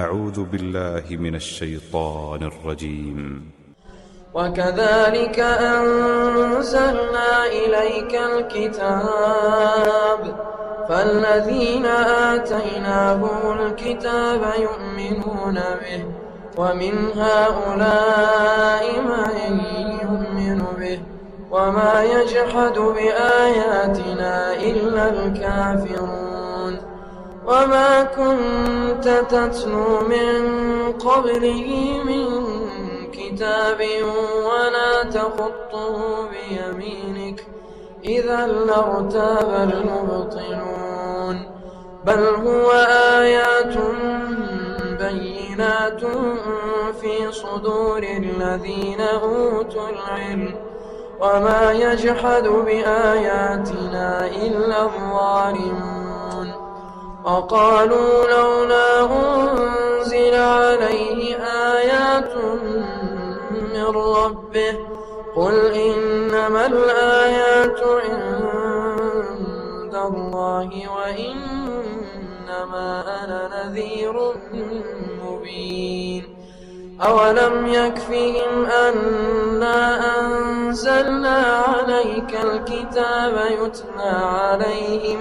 أعوذ بالله من الشيطان الرجيم. وكذلك أنزلنا إليك الكتاب فالذين آتيناهم الكتاب يؤمنون به ومن هؤلاء من يؤمن به وما يجحد بآياتنا إلا الكافرون وما كنت تتلو من قبله من كتاب ولا تخطه بيمينك إذا لارتاب المبطلون بل هو آيات بينات في صدور الذين أوتوا العلم وما يجحد بآياتنا إلا الظالمون وقالوا لولا أنزل عليه آيات من ربه قل إنما الآيات عند الله وإنما أنا نذير مبين أولم يكفهم أنا أنزلنا عليك الكتاب يتلى عليهم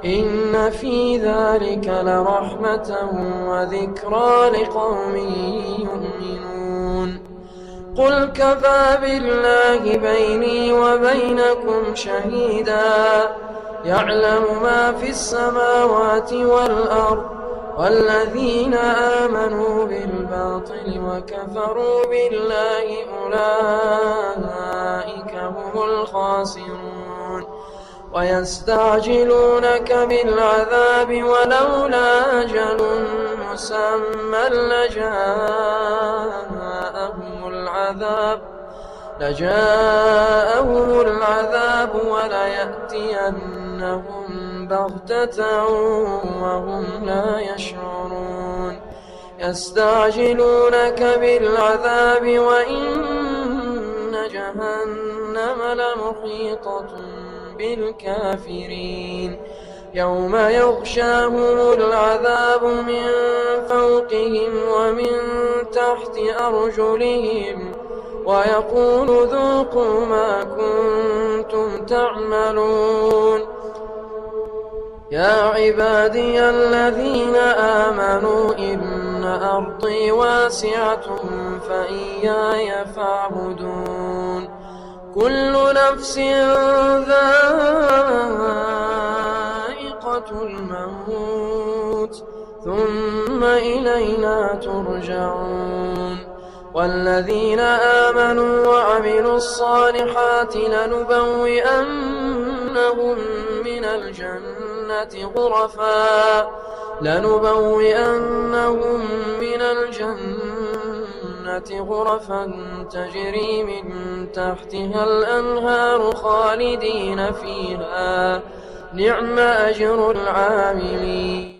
إن في ذلك لرحمة وذكرى لقوم يؤمنون قل كفى بالله بيني وبينكم شهيدا يعلم ما في السماوات والأرض والذين آمنوا بالباطل وكفروا بالله أولئك هم الخاسرون ويستعجلونك بالعذاب ولولا أجل مسمى لجاءهم العذاب وليأتينهم بغتة وهم لا يشعرون يستعجلونك بالعذاب وإن جهنم لمحيطة بالكافرين يوم يغشاهم العذاب من فوقهم ومن تحت أرجلهم ويقول ذوقوا ما كنتم تعملون يا عبادي الذين آمنوا إن أرضي واسعة فإياي فاعبدون كل نفس ذائقة الموت ثم إلينا ترجعون والذين آمنوا وعملوا الصالحات لنبوئنهم من الجنة غرفا تجري من تحتها الأنهار خالدين فيها نعم أجر العاملين